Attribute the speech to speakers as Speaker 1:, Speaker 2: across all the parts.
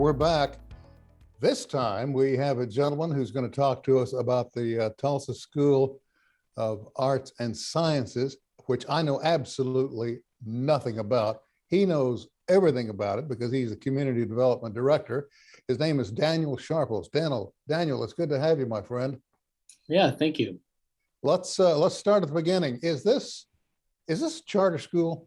Speaker 1: we're back. This time we have a gentleman who's going to talk to us about the Tulsa School of Arts and Sciences, which I know absolutely nothing about. He knows everything about it because he's a community development director. His name is Daniel Sharples. Daniel, it's good to have you, my friend.
Speaker 2: Yeah, thank you.
Speaker 1: Let's start at the beginning. Is this a charter school?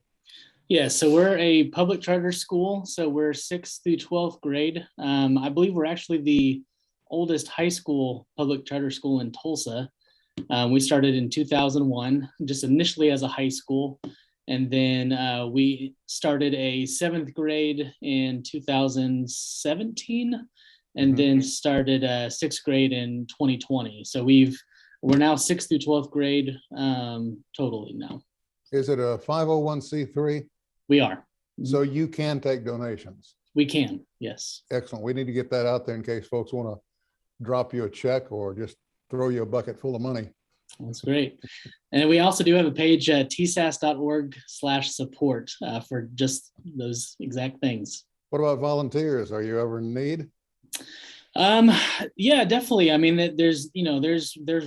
Speaker 2: Yeah, so we're a public charter school. So we're 6th through 12th grade. I believe we're actually the oldest high school public charter school in Tulsa. We started in 2001, just initially as a high school. And then we started a 7th grade in 2017, and then started 6th grade in 2020. So we're now 6th through 12th grade totally now.
Speaker 1: Is it a 501c3?
Speaker 2: We are.
Speaker 1: So you can take donations?
Speaker 2: We can, yes.
Speaker 1: Excellent. We need to get that out there in case folks want to drop you a check or just throw you a bucket full of money.
Speaker 2: That's great. And we also do have a page at tsas.org/support for just those exact things.
Speaker 1: What about volunteers? Are you ever in need?
Speaker 2: Yeah, definitely. I mean, there's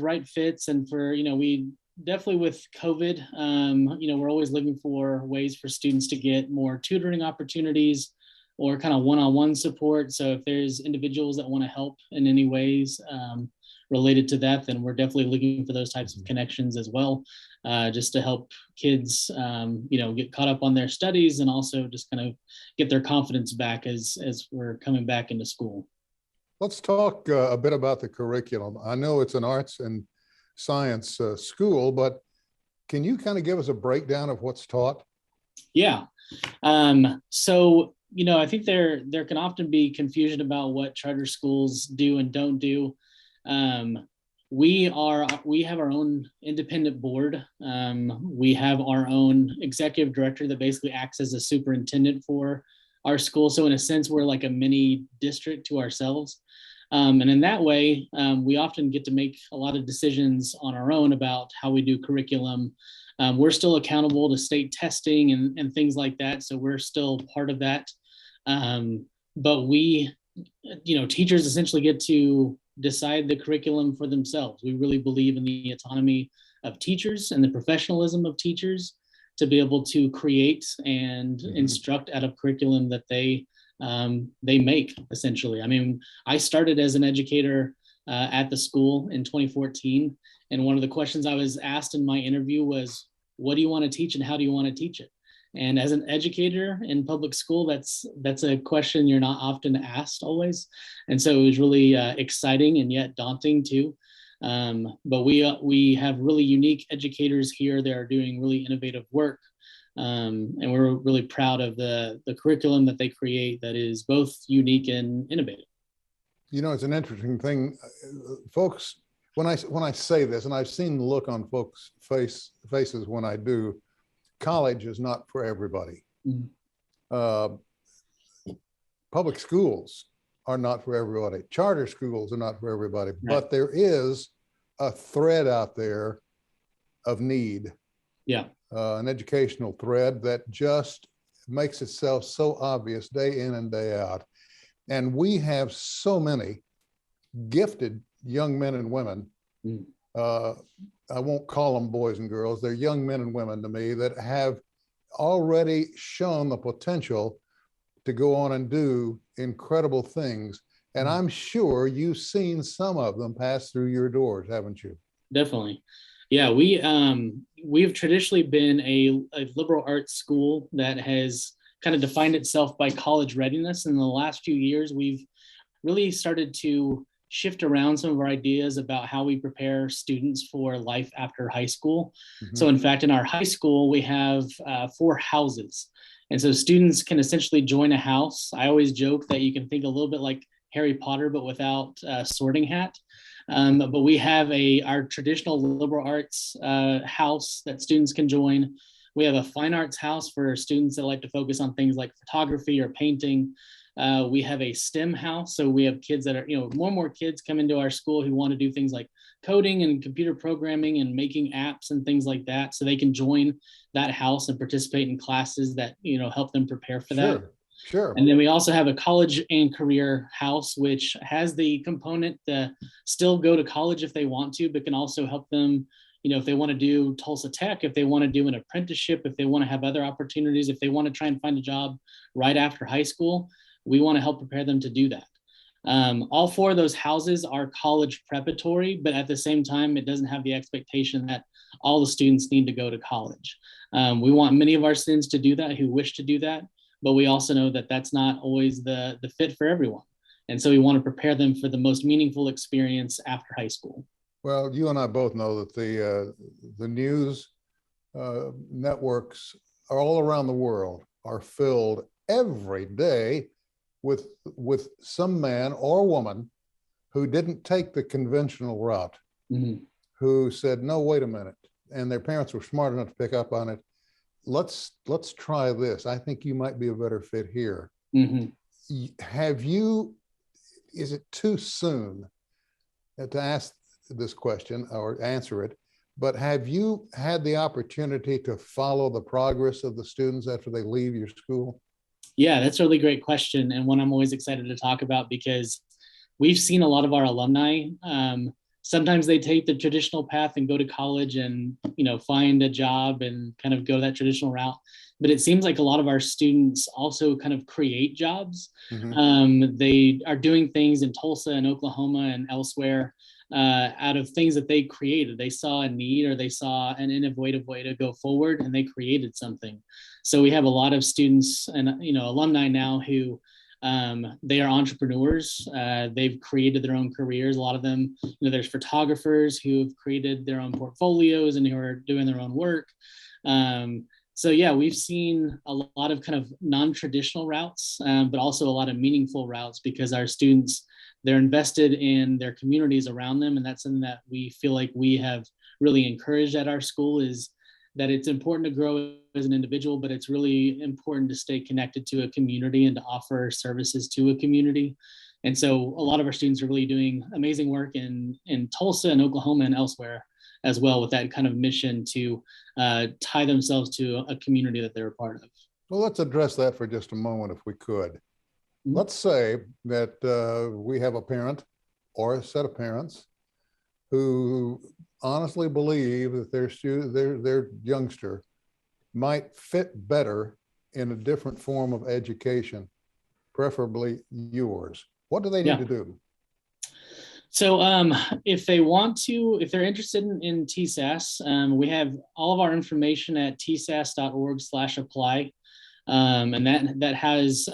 Speaker 2: right fits, and for, we definitely with COVID, we're always looking for ways for students to get more tutoring opportunities or kind of one-on-one support. So if there's individuals that want to help in any ways related to that, then we're definitely looking for those types of connections as well, just to help kids, get caught up on their studies and also just kind of get their confidence back as we're coming back into school.
Speaker 1: Let's talk a bit about the curriculum. I know it's an arts and science school, but can you kind of give us a breakdown of what's taught?
Speaker 2: Yeah. So, I think there can often be confusion about what charter schools do and don't do. We have our own independent board. We have our own executive director that basically acts as a superintendent for our school. So in a sense, we're like a mini district to ourselves. And in that way, we often get to make a lot of decisions on our own about how we do curriculum. We're still accountable to state testing and things like that. So we're still part of that. But we, teachers essentially get to decide the curriculum for themselves. We really believe in the autonomy of teachers and the professionalism of teachers to be able to create and instruct out of curriculum that they make, essentially. I mean, I started as an educator at the school in 2014. And one of the questions I was asked in my interview was, what do you want to teach and how do you want to teach it? And as an educator in public school, that's a question you're not often asked always. And so it was really exciting and yet daunting too. But we have really unique educators here that are doing really innovative work. And we're really proud of the curriculum that they create that is both unique and innovative.
Speaker 1: It's an interesting thing, folks. When I say this, and I've seen the look on folks' faces when I do, college is not for everybody. Public schools are not for everybody. Charter schools are not for everybody. Right. But there is a thread out there of need.
Speaker 2: Yeah.
Speaker 1: An educational thread that just makes itself so obvious day in and day out. And we have so many gifted young men and women. I won't call them boys and girls. They're young men and women to me that have already shown the potential to go on and do incredible things. And I'm sure you've seen some of them pass through your doors, haven't you?
Speaker 2: Definitely. Yeah, we've traditionally been a liberal arts school that has kind of defined itself by college readiness. In the last few years, we've really started to shift around some of our ideas about how we prepare students for life after high school. So in fact, in our high school, we have 4 houses. And so students can essentially join a house. I always joke that you can think a little bit like Harry Potter, but without a sorting hat. But we have our traditional liberal arts house that students can join. We have a fine arts house for students that like to focus on things like photography or painting. We have a STEM house. So we have kids that are, more and more kids come into our school who want to do things like coding and computer programming and making apps and things like that. So they can join that house and participate in classes that, help them prepare for that.
Speaker 1: Sure.
Speaker 2: And then we also have a college and career house, which has the component to still go to college if they want to, but can also help them, if they want to do Tulsa Tech, if they want to do an apprenticeship, if they want to have other opportunities, if they want to try and find a job right after high school, we want to help prepare them to do that. All four of those houses are college preparatory, but at the same time, it doesn't have the expectation that all the students need to go to college. We want many of our students to do that who wish to do that, but we also know that that's not always the fit for everyone. And so we want to prepare them for the most meaningful experience after high school.
Speaker 1: Well, you and I both know that the news networks all around the world are filled every day with some man or woman who didn't take the conventional route, mm-hmm. who said, no, wait a minute. And their parents were smart enough to pick up on it. Let's try this. I think you might be a better fit here. Mm-hmm. Is it too soon to ask this question or answer it, but have you had the opportunity to follow the progress of the students after they leave your school?
Speaker 2: Yeah, that's a really great question, and one I'm always excited to talk about, because we've seen a lot of our alumni. Sometimes they take the traditional path and go to college and, find a job and kind of go that traditional route. But it seems like a lot of our students also kind of create jobs. Mm-hmm. They are doing things in Tulsa and Oklahoma and elsewhere out of things that they created. They saw a need, or they saw an innovative way to go forward, and they created something. So we have a lot of students and alumni now who they are entrepreneurs. They've created their own careers. A lot of them, there's photographers who have created their own portfolios and who are doing their own work. So yeah, we've seen a lot of kind of non-traditional routes, but also a lot of meaningful routes, because our students, they're invested in their communities around them. And that's something that we feel like we have really encouraged at our school, is that it's important to grow as an individual, but it's really important to stay connected to a community and to offer services to a community. And so a lot of our students are really doing amazing work in Tulsa and Oklahoma and elsewhere as well, with that kind of mission to tie themselves to a community that they're a part of.
Speaker 1: Well, let's address that for just a moment, if we could. Mm-hmm. Let's say that we have a parent or a set of parents who honestly believe that their youngster might fit better in a different form of education, preferably yours. What do they need to do?
Speaker 2: So if they're interested in TSAS, we have all of our information at tsas.org/apply. And that has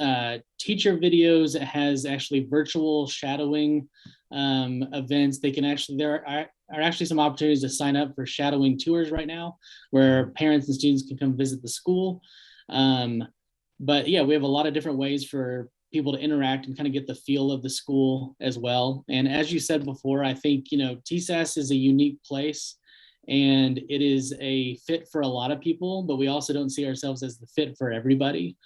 Speaker 2: teacher videos. It has actually virtual shadowing events. There are actually some opportunities to sign up for shadowing tours right now, where parents and students can come visit the school. But yeah, we have a lot of different ways for people to interact and kind of get the feel of the school as well. And as you said before, I think, TSAS is a unique place, and it is a fit for a lot of people, but we also don't see ourselves as the fit for everybody.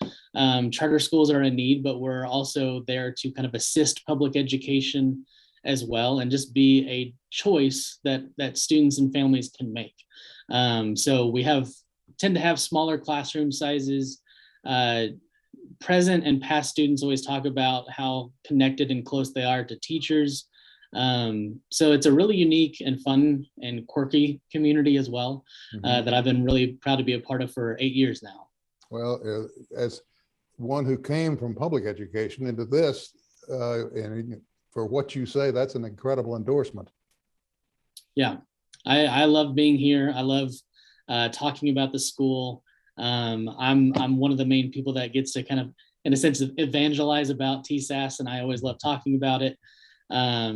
Speaker 2: Charter schools are a need, but we're also there to kind of assist public education as well, and just be a choice that students and families can make. So we tend to have smaller classroom sizes. Present and past students always talk about how connected and close they are to teachers. So it's a really unique and fun and quirky community as well, mm-hmm. That I've been really proud to be a part of for 8 years now.
Speaker 1: Well, as one who came from public education into this, and for what you say, that's an incredible endorsement.
Speaker 2: Yeah, I love being here. I love talking about the school. I'm one of the main people that gets to kind of, in a sense, evangelize about TSAS, and I always love talking about it,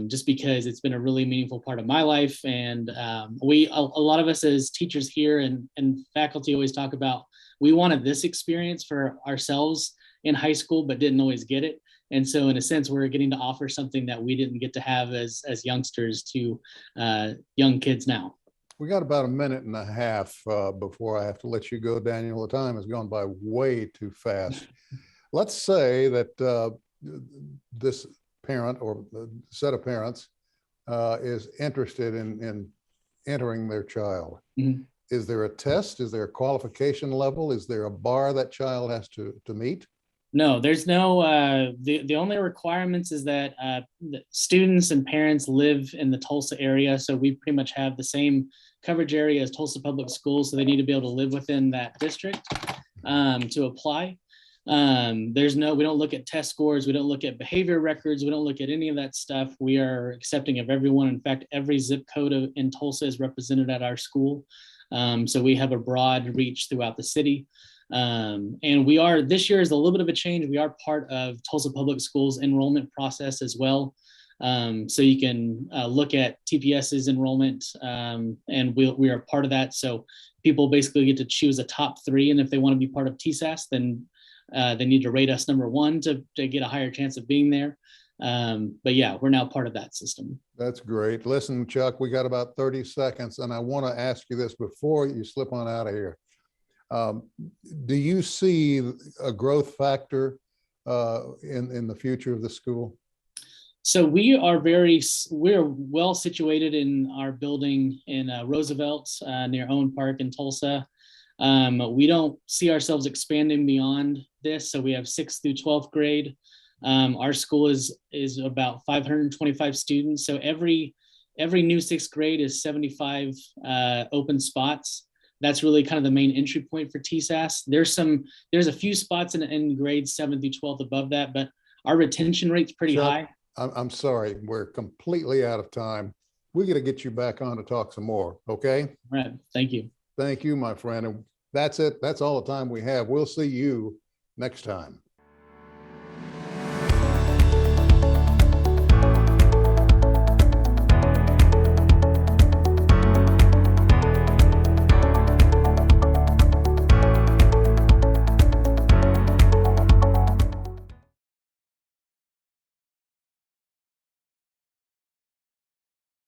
Speaker 2: just because it's been a really meaningful part of my life. And a lot of us as teachers here and faculty always talk about, we wanted this experience for ourselves in high school, but didn't always get it. And so in a sense, we're getting to offer something that we didn't get to have as youngsters to young kids now.
Speaker 1: We got about a minute and a half before I have to let you go, Daniel. The time has gone by way too fast. Let's say that this parent or set of parents is interested in entering their child. Mm-hmm. Is there a test? Is there a qualification level? Is there a bar that child has to meet?
Speaker 2: No, there's no, the only requirements is that the students and parents live in the Tulsa area. So we pretty much have the same coverage area as Tulsa Public Schools. So they need to be able to live within that district to apply. We don't look at test scores. We don't look at behavior records. We don't look at any of that stuff. We are accepting of everyone. In fact, every zip code in Tulsa is represented at our school. So we have a broad reach throughout the city. And this year is a little bit of a change. We are part of Tulsa Public Schools enrollment process as well. So you can look at TPS's enrollment, and we are part of that. So people basically get to choose a top 3. And if they want to be part of TSAS, then they need to rate us number 1 to get a higher chance of being there. But yeah, we're now part of that system.
Speaker 1: That's great. Listen, Chuck, we got about 30 seconds, and I want to ask you this before you slip on out of here. Do you see a growth factor in the future of the school?
Speaker 2: So we're well situated in our building in Roosevelt near Owen Park in Tulsa. We don't see ourselves expanding beyond this. So we have 6th through 12th grade. Our school is about 525 students. So every new 6th grade is 75 open spots. That's really kind of the main entry point for TSAS. There's a few spots in grades 7 through 12 above that, but our retention rate's pretty high.
Speaker 1: I'm sorry, we're completely out of time. We got to get you back on to talk some more. Okay.
Speaker 2: All right. Thank you.
Speaker 1: Thank you, my friend. And that's it. That's all the time we have. We'll see you next time.